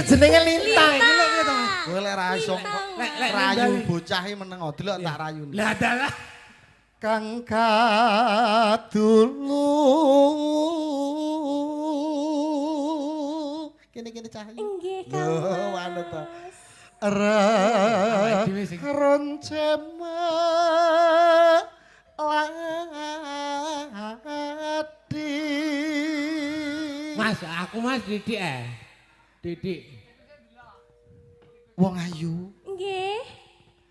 jenenge Lintang. Iki lho piye to? Kowe lek ra iso Lek rayu bocah iki meneng delok tak rayu. Lah adalah Kang kadulu kene cahyu. Inggih Kang. Lho, manut to. Roncema ladi. Mas, aku Mas Didik Didik. Wong ayu. Nggih.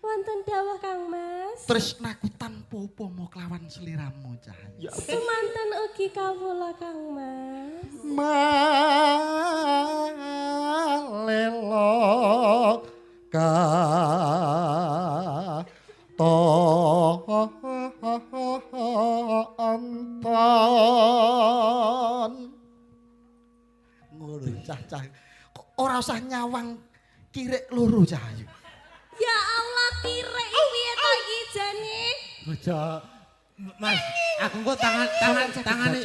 Wonten dawuh Kang Mas. Tresnaku tanpa upama kelawan sliramu cahyu. Sumanten ugi kawula Kang Mas. Malelo ka anton ngono cah-cah kok ora usah nyawang kirek loro cahyu. Ya Allah kirek piye to iki jane? Ojo Mas, aku kok tangane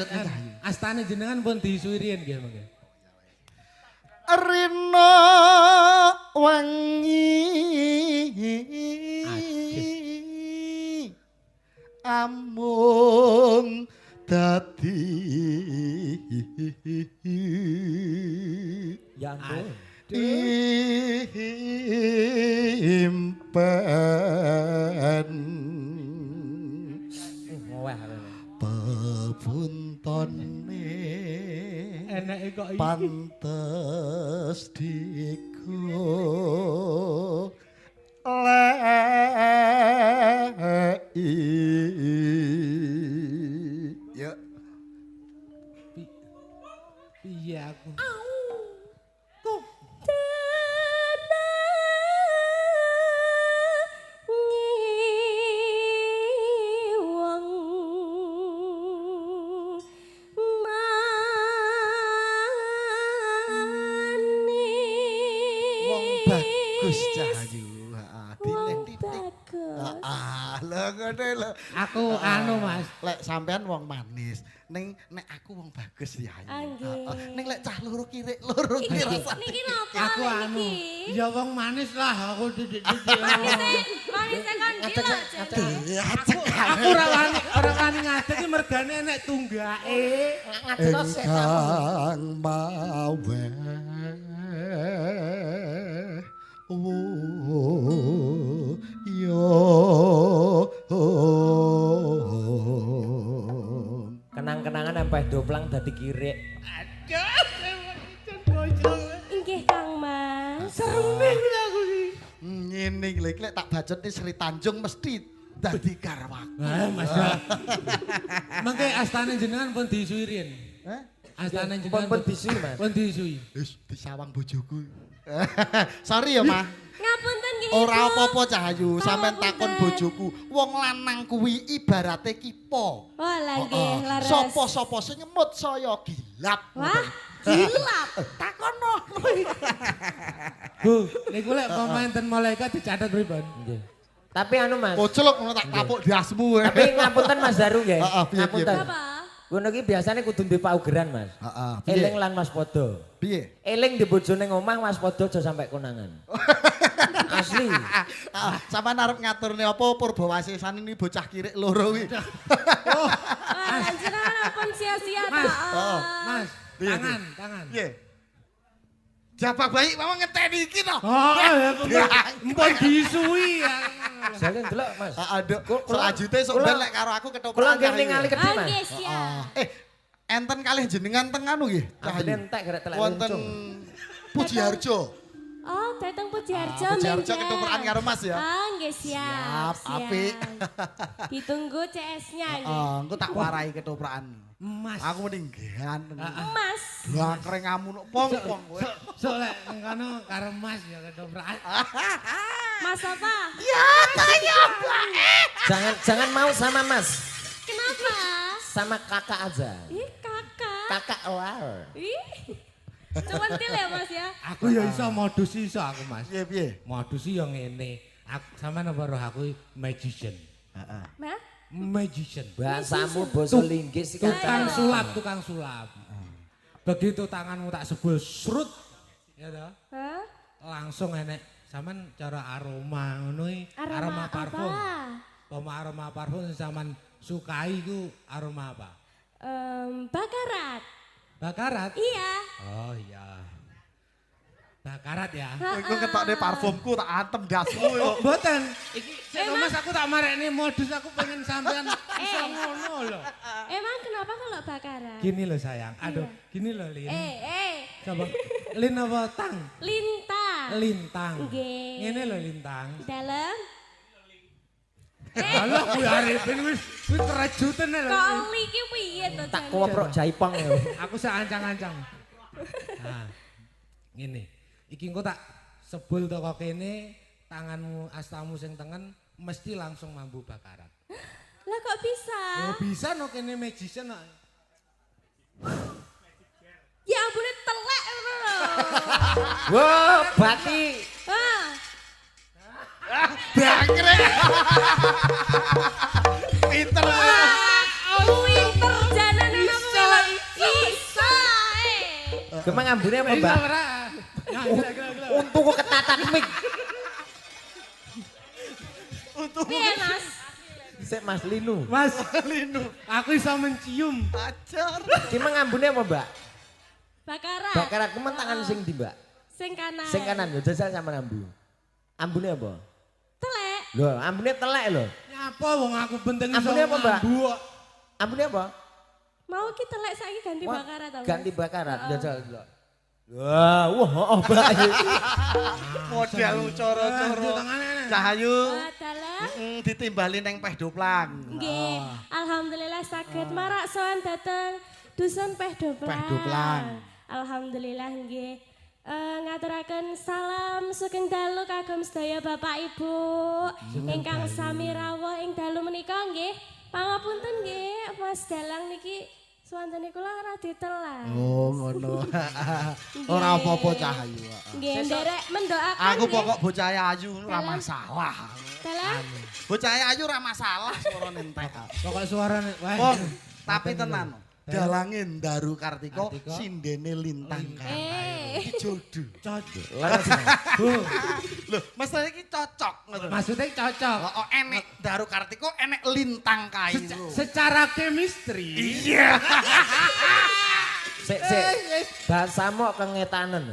astane jenengan pun diisui riyen nggih mangke. Rina wangi amung dadi Ya ampun. impen Ngoweh. pebuntone Enake kok iki. pantes diku ya Piye aku? bagus cahyu titik lho ngene lho Aku anu Mas. lek sampean wong manis ning nek aku wong bagus ya Nggih. ning lek cah loro kirek loro ki rasane Niki napa Aku anu. Ya wong manis lah aku didik-didik. Manis kan Aku ora wani ngadeg iki mergane enek tunggake. engkang mawe Kenang-kenangan sampai doplang dadi kirek. Inggih Kang Mas. Sereming aku iki. ngene iki lek tak bacotne Sri Tanjung mesti dadi garwaku. Mas. Mangke astane jenengan pun diisui riyen. Hah? Astane jenengan Pun disui, Mas. Pun diisui. Wis disawang bojoku. Sorry ya, Mah. Ngapunten nggih. Ora apa-apa Cahyu, sampean takon bojoku. Wong lanang kuwi ibarate kipo. Wah lah nggih laras. Sopo-sopo sing nyemut saya gilap. Wah, gilap. Takono. Bu, niku lek pemainten malaikat dicatet pripun? Nggih. Tapi anu Mas. Koclok ngono tak kapuk di asmu. Tapi ngapunten Mas Daru nggih. Heeh, piye, piye, Ngapunten. Apa? Ngono iki biasane kudu ndek paugeran Mas. Heeh, piye? Eling lan waspada. Piye? Eling di bojone ngomah waspada aja sampai konangan. Asli. Sampeyan arep ngaturne apa Purbawasesane ini bocah kirek loro kuwi. Oh, Wah, jenengan pun sia-sia Mas. ta. Mas, Piye, tangan. Piye? Jabak bayi memang ngeteni iki to. Oh, empun diisui ya. Jale ndelok Mas. Aduh, Kula- selanjutnya sok kula- ben lek karo aku Kula ketoprak. nggih ningali kedhi Ah Mas. nggih siap. Enten kalih jenengan teng anu nggih, Ambene entek gerek telek wonten luncung. Pujiharjo. Oh, datang Pujiharjo Pujiharjo menjen. ketoprak karo Mas ya. Ah nggih siap. Siap, apik. Ditunggu CS-nya nggih. Engko tak warai ketoprakan. Mas. Aku mending ganteng. Mas. Blangkreng ngamun pong-pong kowe. Sok lek ngono karo Mas ya ketoprak. Mas apa? Jangan mau sama Mas. Kenapa? Sama kakak aja. Ih, kakak. Kakak lar. Ih. Cuentil ya Mas ya? Aku ya iso modus iso aku Mas. Piye-piye? Modus ya ngene. Aku sampean apa roh aku magician. Heeh. Nah, Magician. Bahasamu basa linggis iki Tukang sulap. Begitu tanganmu tak sebul srut, Ya toh? Hah? Langsung enek sampean cara aroma ngono iki, Aroma parfum. apa? Aroma parfum sing sampean sukai iku aroma apa? Bakarat. Bakarat? Iya. Oh iya. Bakarat ya. Iku ketokne parfumku tak antem dasmu yo. Oh, mboten. Iki sik Mas aku tak marekne modus aku pengen sampean iso Eh. ngono lho. Emang kenapa kalau bakarat? Gini loh sayang. Aduh, gini loh Lin. Eh, Coba. Lin apa tang? lintang. Lintang. Nggih. Ngene lho lintang. Dalam. Halo kuwi Arifin wis kerejutan lho. Kok iki piye to? Tak Jan? koprok jaipong ya. Aku seancang-ancang. Nah, ngene. Iki engko tak sebul toko kene, tanganmu astamu sing tengen mesti langsung mambu bakarat. Lah kok bisa? Oh bisa no kene magician no. Ya ampune telek ngono lho. Wah, bati. Ah, Bangkrek. Pinter. pinter jalan napa lho? Bisa Gemang ambune apa, Bisa Mbak? ora? Ya, gila. Untukku ketatan mik. Piye, Mas? Sik Mas Linu. Mas, Linu. aku iso mencium. Ajar. Gemang ambune apa, Mbak? Bakarat. Bakarat kemen tangan sing ndi, Mbak? Sing kanan. Sing kanan yo jajal sama ambu. Ambune apa? Telek. Lho, ambune telek lho. Nyapa wong aku bentengi Ambune apa, Mbak? mambu kok. Ambune apa? Mau ki telek saiki ganti Wah, bakarat to? ganti bakarat, jajal lho. Wah, oh, Mbak. Model cara-cara. Tangane. Cahayu. Dalam. Ditimbali neng peh doplang. Nggih, alhamdulillah saged marak sowan dateng dusun Peh Doplang. Peh Doplang. Alhamdulillah nggih. Ngaturaken salam sugeng dalu kagem sedaya Bapak Ibu ingkang sami rawuh ing dalu menika nggih. Pangapunten nggih, Mas Dalang niki suwantene kula ora ditelak. Oh ngono. Ora apa-apa Cahayu. Nggih, nderek mendoakan Aku nggih. pokok bocah ayu ora masalah. Dalang. Bocah ayu ora masalah suarane entek. Pokok suarane wae. Wong, tapi tenan. Dalangin Daru Kartiko, Kartiko. sindene lintang kan. Iki jodoh. Cocok. Bu. Loh, masalah iki cocok ngono. Maksudnya cocok. Oh, enek Daru Kartiko enek lintang kayu. Secara chemistry. Iya. Sik. Bahasamu kengetanen.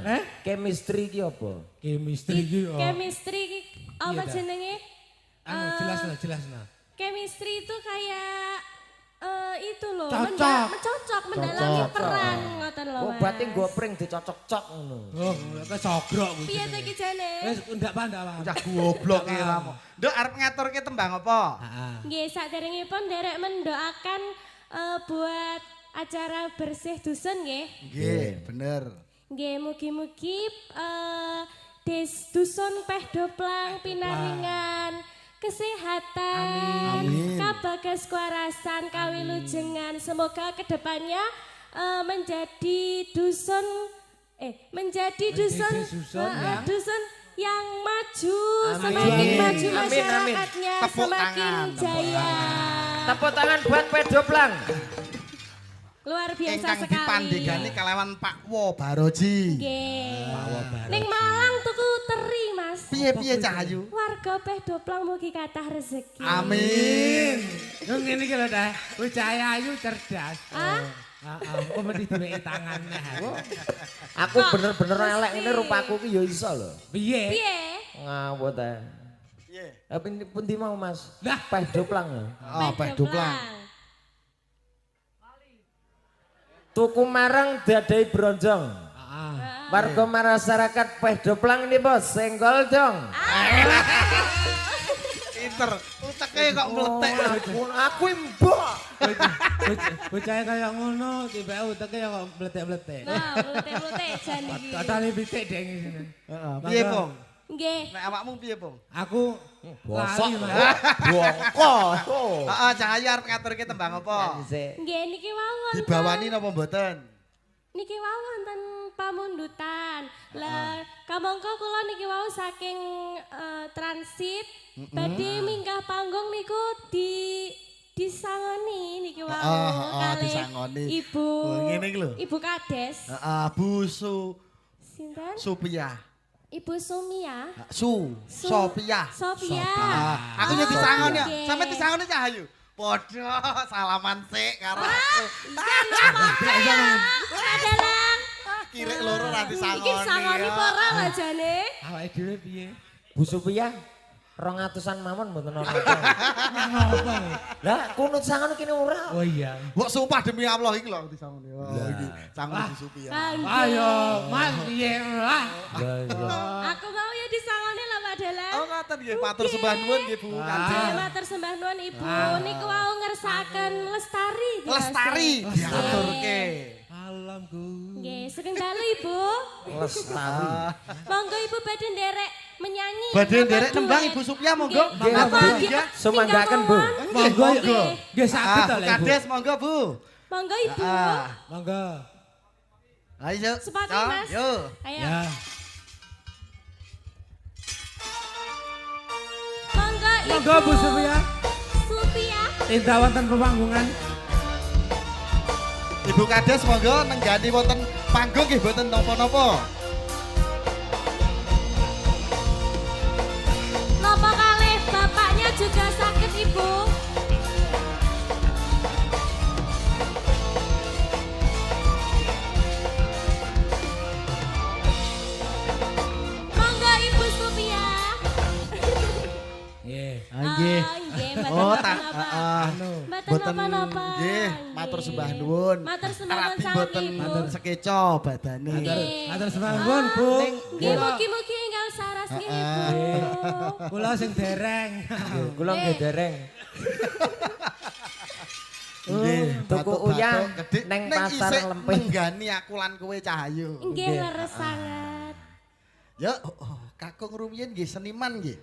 Chemistry ki apa? Chemistry iki. Chemistry iki apa Iya, dah. jenenge? Anu jelasna. Chemistry itu kayak itu loh, Cocok. mendalami Cocok. peran ngoten lho. Oh, Mas. berarti gopring dicocok-cok ngono. Oh, kok sogrok kuwi. Piye to iki jane? Wis ndak pandang. Cah goblok iki ramu. Nduk arep ngaturke tembang apa? Heeh. Nggih, saderengipun derek mendoakan buat acara bersih dusun nggih. Nggih, bener. Nggih, mugi-mugi dusun Peh Doplang pinaringan kesehatan, Amin. kabagas kewarasan, kawilujengan. Semoga kedepannya menjadi dusun dusun yang- dusun yang maju, Amin. semakin maju Amin, amin. masyarakatnya, Tepuk semakin tangan, tepuk jaya. Tepuk tangan buat Pedoplang. Luar biasa Ingkang sekali. dipandhegani kalawan Pak Wo Baroji. Nggih. Ning Malang tuku teri, Mas. Piye-piye Cahayu? Warga Peh Doplang mugi kathah rezeki. Amin. Yo ngene iki lho dah. Bocah ayu cerdas. Ah? Heeh, kok mesti diweki tangan nah. Aku bener-bener elek ngene rupaku ki ya iso lho. Piye? Piye? Ngawut ae. Piye? Tapi pundi mau Mas? Lah. Pedoplang ya. Oh, Peh Doplang. Tuku marang dadai bronjong. Heeh. Warga masyarakat Pedoplang ini bos, senggol dong. Pinter. Uteke kok meletek. Aku mbok. Bocah kaya ngono, tiba uteke ya kok mletek-mletek. Nah, lute-lute jan iki. Totale pitik deng sini. Heeh. Piye, Pong? Nggih. Nek awakmu piye, Pong? Aku Bosok. lali, Mas. Bongko. Oh. Heeh, Cahayu arep ngaturke tembang apa? Sik. Nggih niki wawon. Dibawani napa mboten? Niki wau wonten pamundutan. Lah, kamangka kula niki wau saking transit badhe minggah panggung niku disangoni niki wau kalih disangoni. Ibu. Oh, ngene iki lho. Ibu Kades. Heeh, busu. Sinten? Supia. Ibu Sumia. Sophia. Sophia. Aku yo disangoni ya. Nggih. Sampe disangoni Cah Ayu. Padha salaman sik karo aku. Adalah. Kirek loro ra disangoni. Iki sangoni ora lah jane. Awake dhewe piye? Bu Supia 200-an mawon mboten apa. Ngapa? Lah kunut sangon kene ora. Oh iya. Mbok sumpah demi Allah iki lho disangoni. Oh iki sangoni di Supia. Ayo, Mas piye lah. Lah iya. Aku mau ya disangoni lah Pak Dalang. Oh ngoten nggih matur sembah nuwun nggih Bu Kanjeng. Nggih, matur sembah nuwun Ibu. Niku wau ngersakaken lestari. Lestari diaturke. Alamku. Nggih, sugeng dalu Ibu. Lestari. Monggo Ibu badhe nderek menyanyi. Badhe napa nderek duet. nembang Ibu Supia monggo. Nggih, Apa Bu. nggih? Sumanggaken, Bu. Monggo Monggo. Nggih saged to lek. Kades monggo Bu. Monggo Ibu. Monggo. Ayo. Sepatu, Cok, Mas. Yo. Ayo. Ya. Monggo Ibu. Monggo Bu Supia. Supia. Tinta wonten pepanggungan. Ibu Kades monggo nenggani wonten panggung nggih mboten napa-napa. Napa kalih bapaknya juga sakit Ibu? Monggo Ibu Supia. Nggih. Nggih. Nggih, mboten Oh, tak napa-napa. Mboten boten napa-napa. nggih, matur Nggih. sembah nuwun. Matur sembah nuwun Rabi sami boten Ibu. sekeca badane. Matur sembah nuwun, Bu. Nggih, mugi-mugi enggal saras nggih Ibu. Kula sing dereng. Kula nggih dereng. Nggih, tuku uyah gede neng pasar isih Lempeng. nenggani aku lan kowe Cahayu. Nggih, leres sangat. Ya, Kakung rumiyin nggih seniman nggih.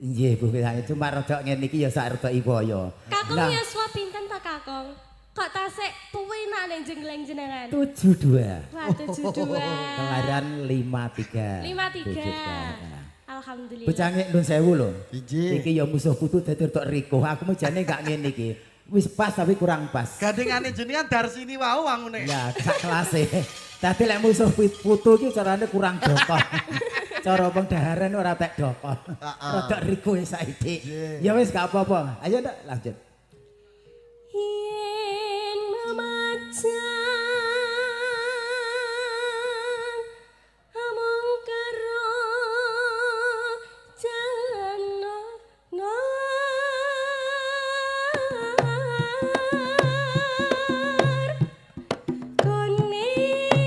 Nggih Bu, cuma rada ngene iki ya sak rada iwaya. Kakung yuswa pinten ta Kakung? Kok tasik pewenak ning jengleng jenengan? 72. Wah, 72. Kelahiran 53. 53. Alhamdulillah. Bocah nun sewu lho. Injih. Iki ya musuh putu dadi rada riko. Aku mejane gak ngene iki. Wis pas tapi kurang pas. Gandengane jenengan Darsini wau wangune. Ya, sak kelase. Dadi lek musuh putu iki carane kurang dokon. Cara pengdaharan ora tek dokon. Rada riko saiki. Ya wis gak apa-apa. Ayo ndak lanjut. Yen memajang amung karo jalan ngar kuning.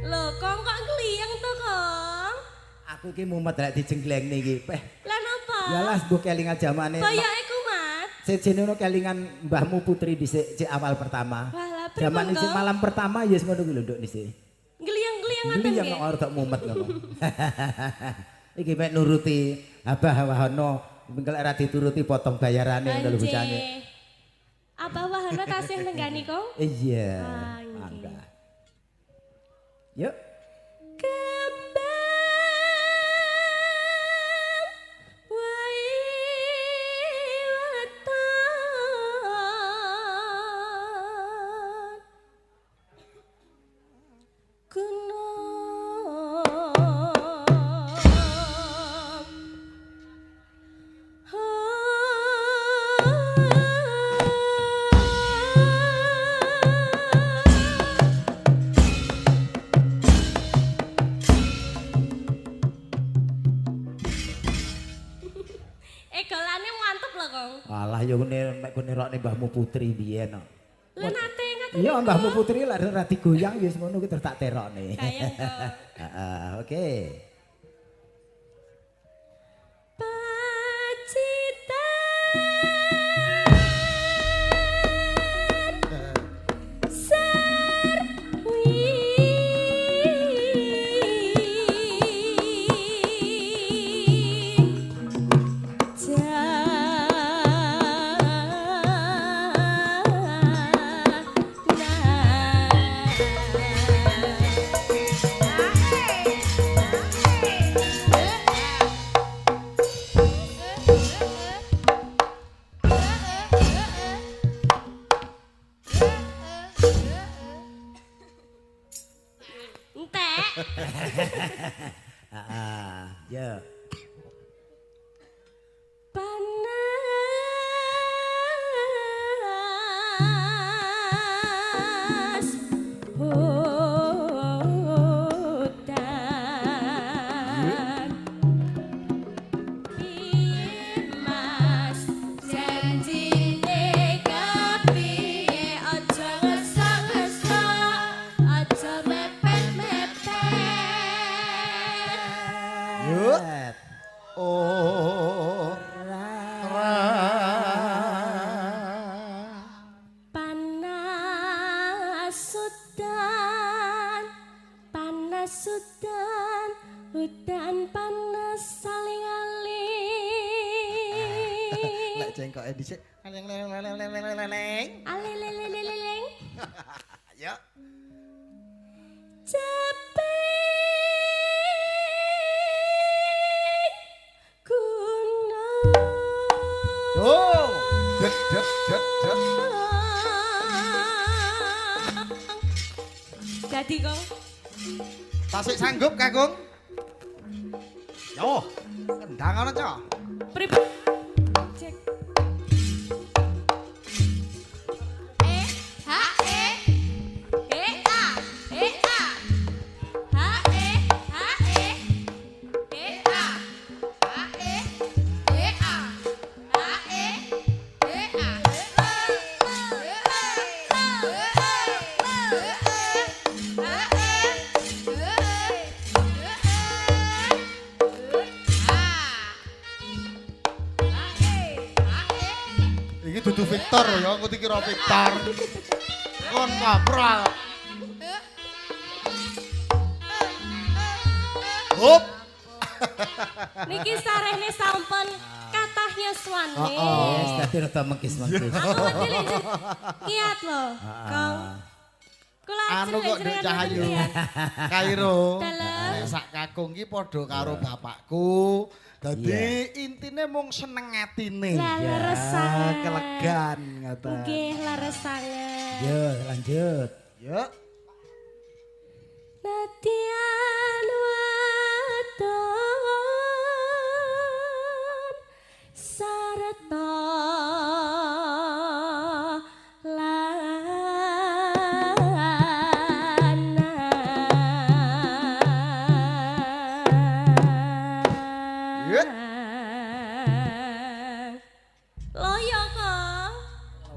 Loh, kong kok ngeliyeng tuh, Kong? Aku iki mumet lek dijenglengne iki. Peh. Lah napa? Ya lah mbok kelingan jamane. Kaya iku, Mat. Sejene ono kelingan mbahmu Putri dhisik cek awal pertama. Wah, lah Zaman pripun, isih Kong? malam pertama ya wis ngono kuwi lho nduk dhisik. Ngeliyeng-ngeliyeng ngoten Dulu yang nggih. ora tak mumet ngono. Iki mek nuruti Abah Wahono, mengko ora dituruti potong bayarane ngono lho bocane. Anjir. Abah Wahana tasih nenggani, Kong? Iya. Ah, nggih. Mangga. Yuk. Kembang wae wetan Golane mantep lho, Kong. Alah ya ngene mek kene rokne mbahmu Putri biyen kok. Lha nate ngaten. Iya mbahmu Putri lek ora digoyang ya wis ngono ki terus tak terokne. Kayang, Kong. Heeh, oke. Pacitan Ya. Panas hutan Mas janjine kepiye aja ngeso-ngeso aja mepet-mepet Yuk. Oh. Panas sudan, hutan panas saling aling. Lek jengkoke dhisik. Leleng. Aleleleleleleng. Ayo. Cepet gunung. Oh. Det. Dadi kok Tasik sanggup, Kakung? Yo, kendang ana, Cok. pripun? Cek. Ha a Iki dudu Victor ya, aku dikira Victor. Kon kapral. Hop. Niki sarehne sampun kathah yuswane. Yes, dadi rada mengkis-mengkis. Aku ngerti lek kiat lho, Kong. Kula Anu kok Dek Cahayu. Kairo. Dalem. Sak kakung iki padha karo bapakku. Dadi intine mung seneng atine. Lah leres sanget. Kelegan ngoten. Nggih, leres sanget. Yo, lanjut. Yuk. Nadian wadon sarta Yut. Loyo kok.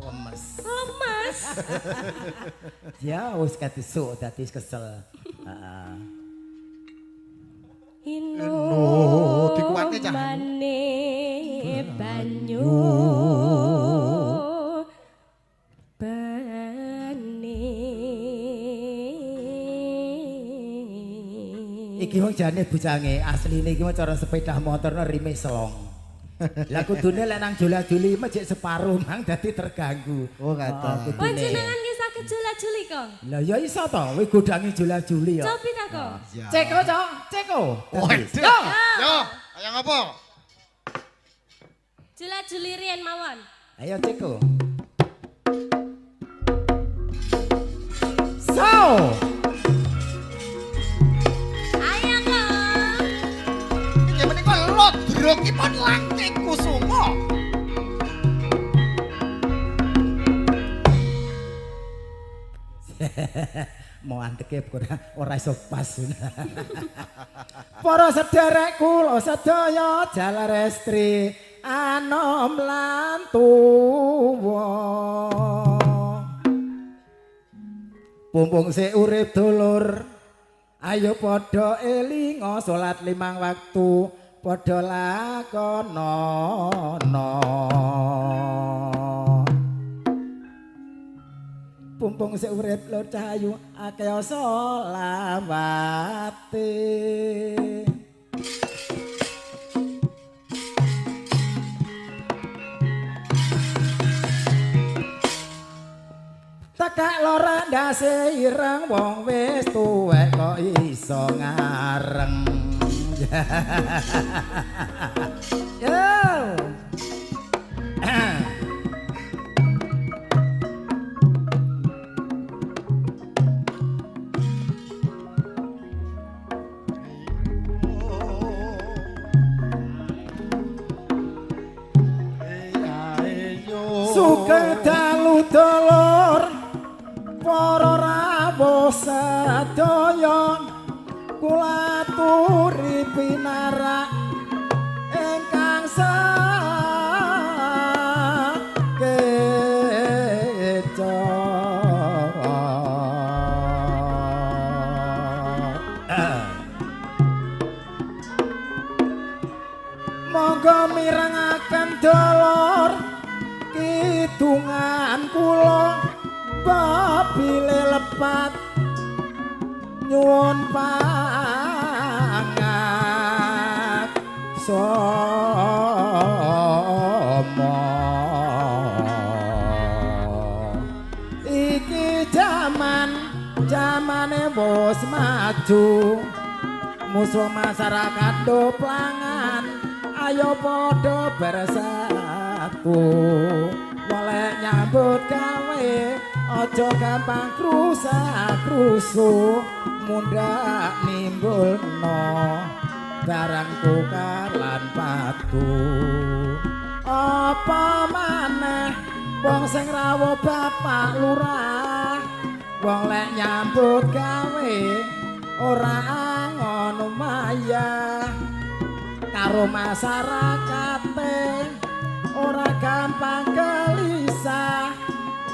Lemes. Lemes. Ya wis katisuk dadi kesel. Heeh. Ino, dikuatke, Cah. Mane banyu Iki wong jane bujange asline iki cara sepeda motorno rime selong. Lah kudune lek nang jola-joli mejek separuh mang dadi terganggu. Oh, kata. Panjenengan ki saged jula-juli kok. Lah ya iso to, kowe godangi jola-joli ya. Cobi ta kok. Ceko, Cok. Ceko. Waduh. Yo. Yo, ayo ngopo? Jula-juli riyen mawon. Ayo Ceko. So. Ayo kok. Iki menika lodrokipun langking kusuma. Mau anteke ora iso pas. Para sederek kula sedaya jalarestri anom lan tuwa. Pumpung sik urip dulur, ayo padha elinga salat 5 waktu, padha lakonono. Pumpung sik urip lur cahayu akeh selawate. Tekak lora ndase ireng wong wis tuwek kok iso ngareng. Yo. kedalu dulur para rawuh sedaya kula aturi pinarak ingkang sakeca. Monggo mirengaken dulur kidungan kula babile lepat nyuwun pangaksama. Iki jamane wis maju musuh masyarakat do plangan ayo padha bersatu golek nyambut gawe aja gampang krusa-krusu mundhak nimbulno barang tukar lan patu. Apa maneh wong sing rawuh bapak lurah wong lek nyambut gawe ora ngono maya karo masyarakate ora gampang gelisah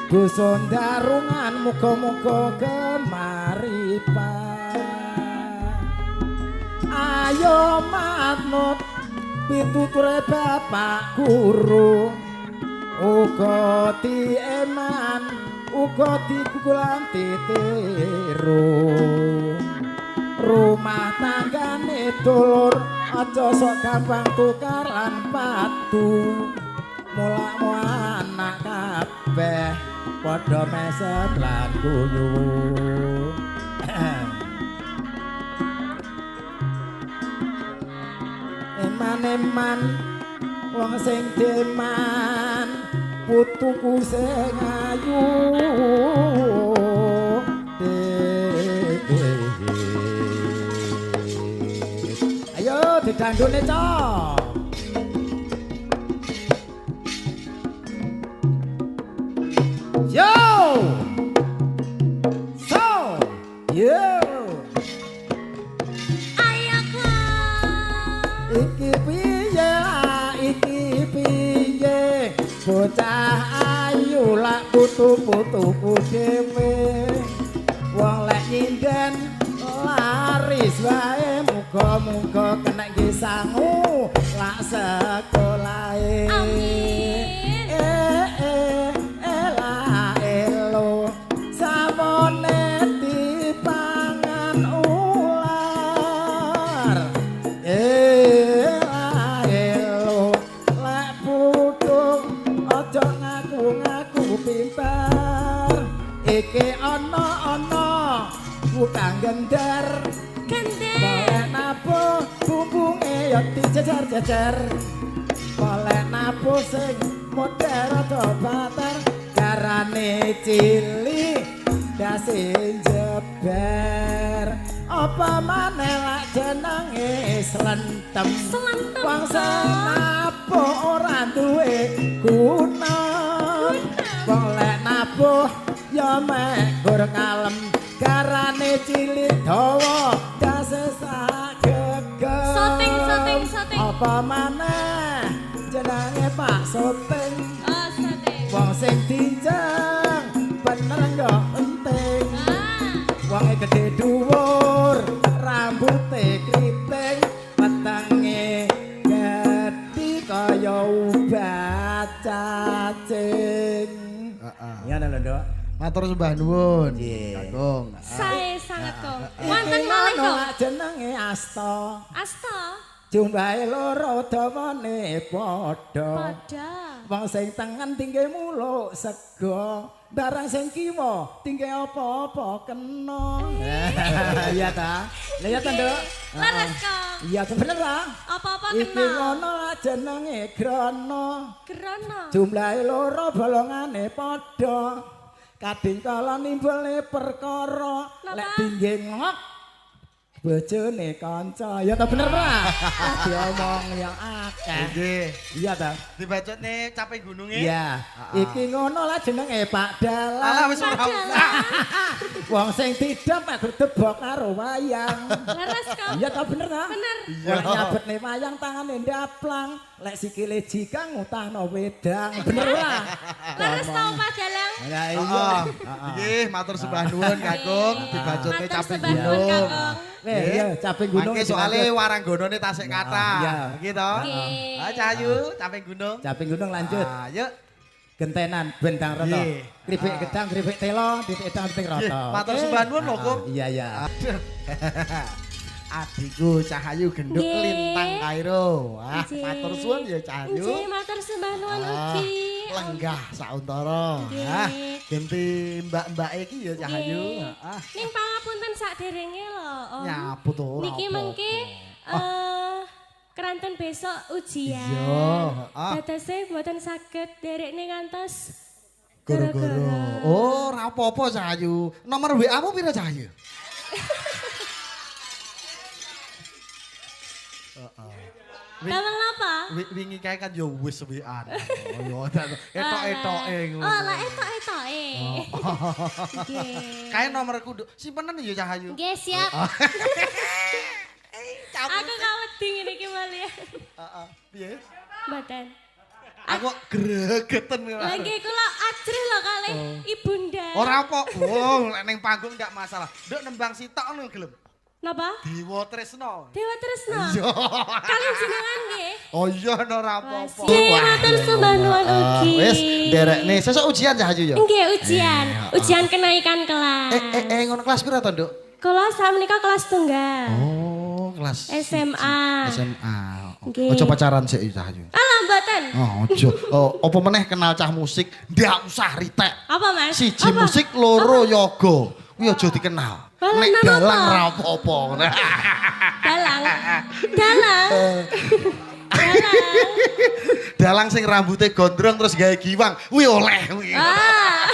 dusun darungan muga-muga kemaripan. Ayo manut pituture bapak guru uga dieman uga digugulan titiru rumah tanggane dulur aja sok gampang tukaran patu mulakmu anak kabeh padha mesem lan guyu. Eman-eman wong sing deman putuku sing ayu ayo didandune cok. Yo so yo Ayo kok iki piye iki piye bocah ayu lak putu-putuku dhewe wong lek nyinden laris wae muga-muga kena nggih sangu lak sekolahe. Amin. Ela elo sabone dipangan ular. Ela elo lek putung aja ngaku-ngaku pinter. Iki ana bukan gendar. Boleh nabuh bumbunge ya dijejer-jejer. Boleh nabuh sing model rada bater garane cilik dase jeber. Apa maneh lak jenenge slentem. Wong nabuh ora duwe guna. Boleh nabuh ya mek gur kalem garane cilik dawa dase sagegem. Soting. Apa maneh jenenge Pak Soting. Oh, soting. Wong sing dinjeng bener enggak penting. Wonge gedhe dhuwur, rambuté kriting, wetenge gedhi kaya ubat cacing. Ngene lho, Nduk. Matur sembah nuwun. Nggih. Kakung. Saya sangat kok. Iki Wonten malih ana kok. jenenge Asta. Asta. Jumlahe loro dawane padha. Pada. Wong sing tengen tingge muluk sego, barang sing kiwa tingge apa-apa kena. Iya ta? Lah ya ta, Nduk? Leres kok. Iya bener ta? Apa-apa Iki kena. ngono lah jenenge grana. Gerono. Jumlahe loro bolongane padha. Kadang kala nimbulne perkara lek tingge ngok bojone kanca. Ya ta bener ora? Diomong yang akeh. Nggih. Iya ta? Dibacotne capek gununge. Iya. Iki ngono lah jenenge Pak Dalang. Alah wis ora usah. Wong sing tidap mek gedebok karo wayang. Leres kok. Iya ta bener ta? Bener. Wong nyabetne wayang tangane ndaplang, lek sikile jikang ngutahno wedang. Bener ora? Leres tau Pak Dalang. Ya iya. Heeh. Nggih, matur sembah nuwun Kakung, dibacotne Matur capek sembah nuwun, gunung. Kakung. Weh, iya capek gunung. Mangke soalé waranggonone tasik kata. Iya. Nggih to? Nggih. Ah Cahayu, capek gunung. Capek gunung lanjut. Ah, yuk. Gentenan bendang rata. Nggih. Kripik gedang, kripik telo, titik edang, titik Nggih, rata. matur Oke? sembah nuwun lho, Kung. Iya, iya. Aduh. Adikku Cahayu genduk Nggih. lintang Kairo. Wah, Nggih. matur suwun ya Cahayu. Nggih, matur sembah nuwun ugi. Lenggah sauntara. Nggih. Ah, genti mbak-mbak iki ya Cahayu. Nggih. Ah, Ning pangapunten saderenge lho, Om. nyaput ora. Niki apa-apa. mengke keranten besok ujian. Iya, heeh. Dadase mboten saged derekne ngantos Goro-goro. Oh, ora apa-apa Cahayu. Nomor WA-mu piro Cahayu? Damel napa? Wingi kae kan ya wis WA-an. Oh, ya etok-etoke ngono. Oh, lah etok-etoke. Nggih. Kae nomorku nduk. Simpenen ya Cahayu. Nggih, siap. Cabut. Aku gak wedi ngene iki malian. Heeh. Piye? Mboten. Aku gregeten. Lah nggih kula ajrih lho kali ibunda. Ora apa. Oh, lek ning panggung enggak masalah. Nduk nembang sitok ngono gelem. Napa? Dewa Tresno. Dewa Tresno. Iya. Kalian jenengan nggih. Oh iya ora apa-apa. Nggih, matur sembah nuwun ugi. Wis derekne sesuk ujian Cahayu ya. Nggih, ujian. Ujian kenaikan kelas. Ngono kelas piro to, Nduk? Kula sakmenika kelas tunggal. Oh, kelas SMA. SMA. Nggih. Ojo pacaran sik Cahayu. Alah mboten. Oh, ojo. Oh, apa meneh kenal cah musik, ndak usah ritek. Apa Mas? Siji Apa? musik, loro yoga. Kuwi aja dikenal. Dalang Nek napa? dalang ra apa-apa. Dalang. Dalang. Dalang. Dalang sing rambutnya gondrong terus gawe giwang, kuwi oleh kuwi. Ah.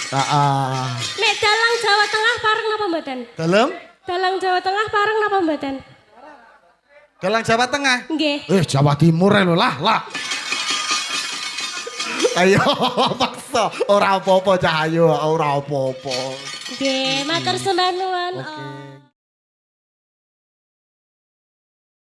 Heeh. Nek dalang Jawa Tengah pareng napa mboten? Dalem? Dalang Jawa Tengah pareng napa mboten? Dalang Jawa Tengah. Nggih. Jawa Timur lho lah. Ayo paksa, ora apa-apa Cahayu, ora apa-apa. Nggih, matur sembah nuwun. Oke.